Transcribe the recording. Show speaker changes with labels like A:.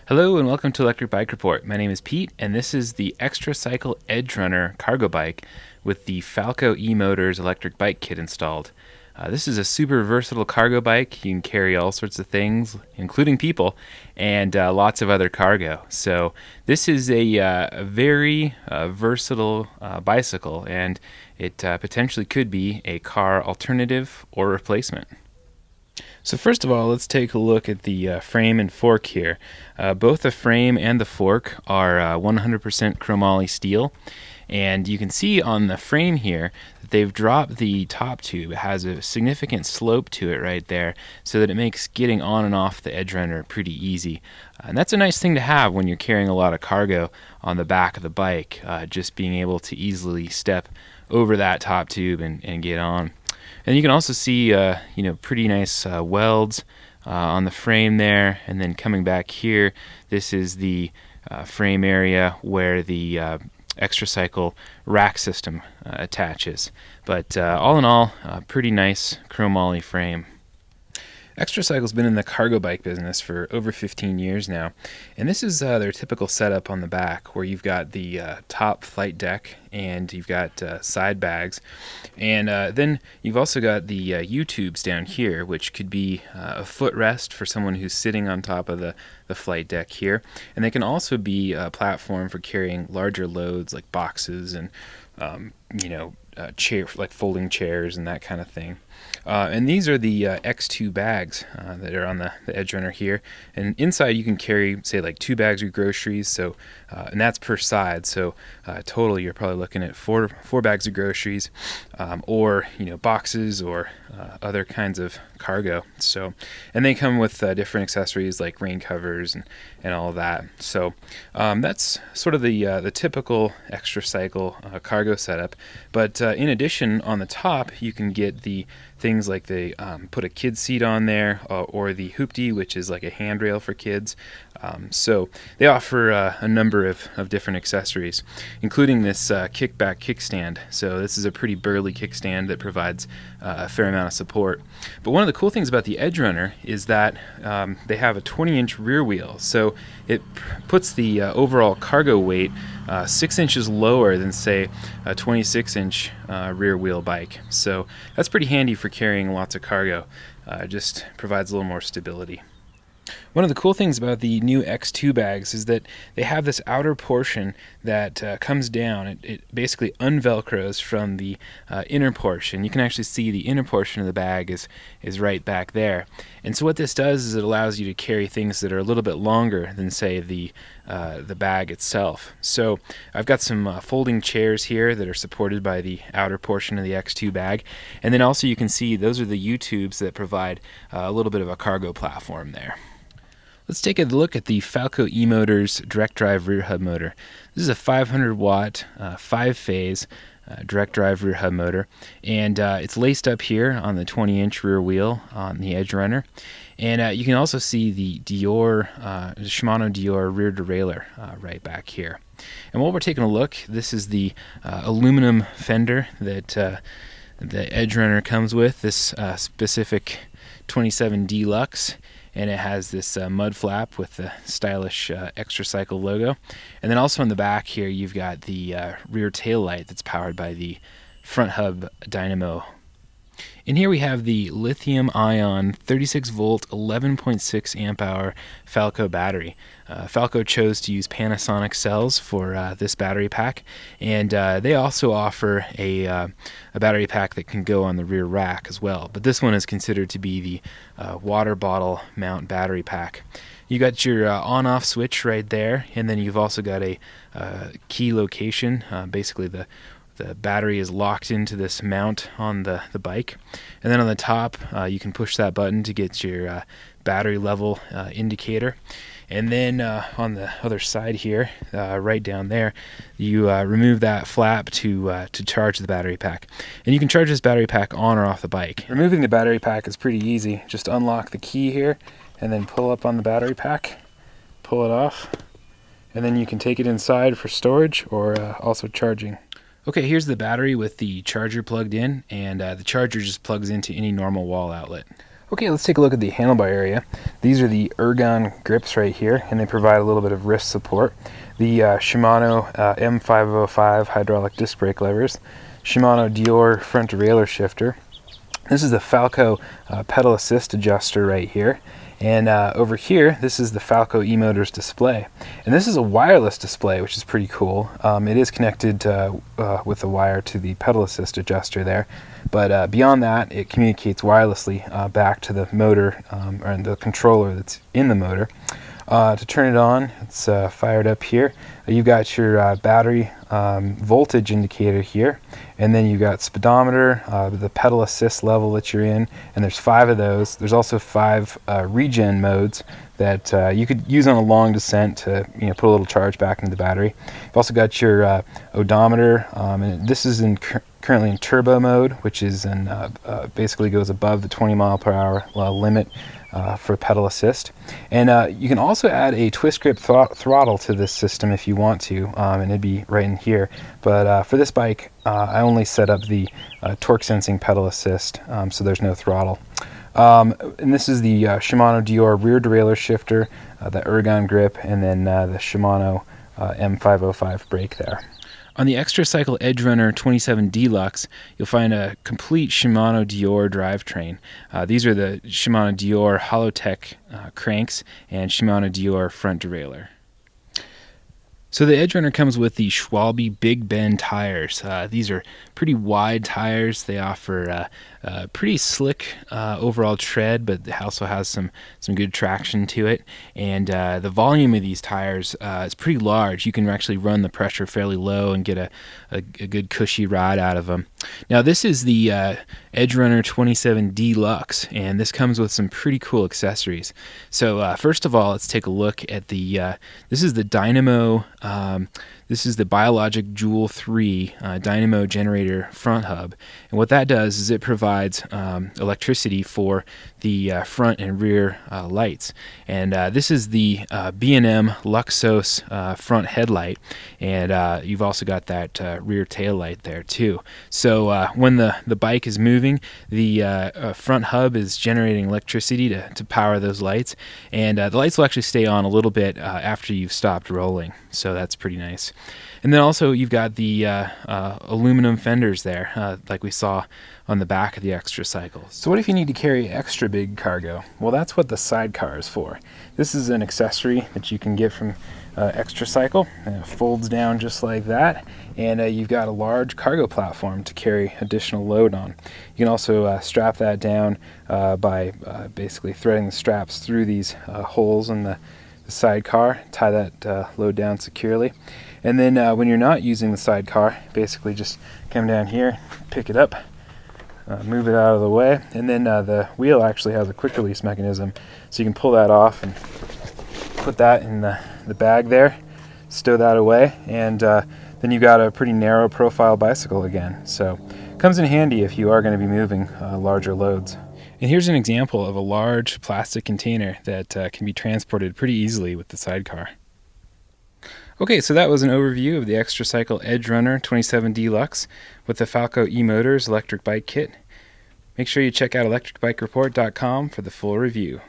A: Hello and welcome to Electric Bike Report. My name is Pete and this is the Xtracycle Edgerunner cargo bike with the Falco eMotors electric bike kit installed. This is a super versatile cargo bike. You can carry all sorts of things, including people, and lots of other cargo. So this is a very versatile bicycle, and it potentially could be a car alternative or replacement. So first of all, let's take a look at the frame and fork here. Both the frame and the fork are 100% chromoly steel, and you can see on the frame here that they've dropped the top tube. It has a significant slope to it right there, so that it makes getting on and off the Edgerunner pretty easy. And that's a nice thing to have when you're carrying a lot of cargo on the back of the bike, just being able to easily step over that top tube and get on. And you can also see, pretty nice welds on the frame there. And then coming back here, this is the frame area where the Xtracycle rack system attaches. But all in all, a pretty nice chromoly frame. Xtracycle's been in the cargo bike business for over 15 years now, and this is their typical setup on the back, where you've got the top flight deck and you've got side bags, and then you've also got the U-tubes down here, which could be a footrest for someone who's sitting on top of the flight deck here, and they can also be a platform for carrying larger loads like boxes and like folding chairs and that kind of thing. And these are the X2 bags that are on the Edgerunner here. And inside you can carry, say, like 2 bags of groceries. So, and that's per side. So total, you're probably looking at four bags of groceries, or boxes or other kinds of cargo. So, and they come with different accessories like rain covers and all of that. So that's sort of the typical Xtracycle cargo setup. But in addition, on the top, you can get the things like they put a kid's seat on there, or the hoopty, which is like a handrail for kids. So they offer a number of different accessories, including this kickback kickstand. So this is a pretty burly kickstand that provides a fair amount of support. But one of the cool things about the Edgerunner is that they have a 20-inch rear wheel. So it puts the overall cargo weight 6 inches lower than, say, a 26-inch rear wheel bike. So that's pretty handy for carrying lots of cargo. Just provides a little more stability. One of the cool things about the new X2 bags is that they have this outer portion that comes down. It basically unvelcros from the inner portion. You can actually see the inner portion of the bag is right back there. And so what this does is it allows you to carry things that are a little bit longer than, say, the bag itself. So I've got some folding chairs here that are supported by the outer portion of the X2 bag. And then also you can see those are the U-tubes that provide a little bit of a cargo platform there. Let's take a look at the Falco eMotors direct drive rear hub motor. This is a 500 watt, 5-phase direct drive rear hub motor, and it's laced up here on the 20-inch rear wheel on the Edgerunner. And you can also see the Shimano Dior rear derailleur right back here. And while we're taking a look, this is the aluminum fender that the Edgerunner comes with, this specific 27 Deluxe. And it has this mud flap with the stylish Xtracycle logo. And then also on the back here, you've got the rear tail light that's powered by the front hub dynamo. And here we have the lithium-ion 36-volt 11.6 amp-hour Falco battery. Falco chose to use Panasonic cells for this battery pack, and they also offer a battery pack that can go on the rear rack as well. But this one is considered to be the water bottle mount battery pack. You got your on-off switch right there, and then you've also got a key location. Basically, the battery is locked into this mount on the bike. And then on the top, you can push that button to get your battery level indicator. And then on the other side here, right down there, you remove that flap to charge the battery pack. And you can charge this battery pack on or off the bike. Removing the battery pack is pretty easy. Just unlock the key here and then pull up on the battery pack, pull it off, and then you can take it inside for storage or also charging. Okay, here's the battery with the charger plugged in, and the charger just plugs into any normal wall outlet. Okay, let's take a look at the handlebar area. These are the ergon grips right here, and they provide a little bit of wrist support. The Shimano M505 hydraulic disc brake levers, Shimano Dior front derailleur shifter. This is the Falco pedal assist adjuster right here. And over here, this is the Falco eMotors display. And this is a wireless display, which is pretty cool. It is connected with a wire to the pedal assist adjuster there. But beyond that, it communicates wirelessly back to the motor or the controller that's in the motor. To turn it on, it's fired up here. You've got your battery voltage indicator here, and then you've got speedometer, the pedal assist level that you're in, and there's 5 of those. There's also 5 regen modes that you could use on a long descent to put a little charge back into the battery. You've also got your odometer, and this is currently in turbo mode, which is basically goes above the 20 mile per hour limit for pedal assist. And you can also add a twist grip throttle to this system if you want to, and it'd be right in here. But for this bike, I only set up the torque sensing pedal assist, so there's no throttle. And this is the Shimano Dior rear derailleur shifter, the ergon grip, and then the Shimano M505 brake there. On the Xtracycle Edgerunner 27 Deluxe, you'll find a complete Shimano Dior drivetrain. These are the Shimano Dior Holotech cranks and Shimano Dior front derailleur. So the Edgerunner comes with the Schwalbe Big Bend tires. These are pretty wide tires. They offer pretty slick overall tread, but it also has some good traction to it. And the volume of these tires is pretty large. You can actually run the pressure fairly low and get a good cushy ride out of them. Now this is the Edgerunner 27 Deluxe, and this comes with some pretty cool accessories. So first of all, let's take a look at the this is the Dynamo. This is the Biologic Joule 3 dynamo generator front hub, and what that does is it provides electricity for the front and rear lights. And this is the B&M Luxos front headlight, and you've also got that rear tail light there too. So when the bike is moving, the front hub is generating electricity to power those lights, and the lights will actually stay on a little bit after you've stopped rolling, so that's pretty nice. And then also you've got the aluminum fenders there, like we saw on the back of the Xtracycle. So what if you need to carry extra big cargo? Well, that's what the Sidecar is for. This is an accessory that you can get from Xtracycle, and it folds down just like that, and you've got a large cargo platform to carry additional load on. You can also strap that down by basically threading the straps through these holes in the Sidecar, tie that load down securely. And then when you're not using the Sidecar, basically just come down here, pick it up, move it out of the way, and then the wheel actually has a quick release mechanism, so you can pull that off and put that in the bag there, stow that away, and then you've got a pretty narrow profile bicycle again. So it comes in handy if you are going to be moving larger loads. And here's an example of a large plastic container that can be transported pretty easily with the Sidecar. Okay, so that was an overview of the Xtracycle Edgerunner 27 Deluxe with the Falco eMotors electric bike kit. Make sure you check out electricbikereport.com for the full review.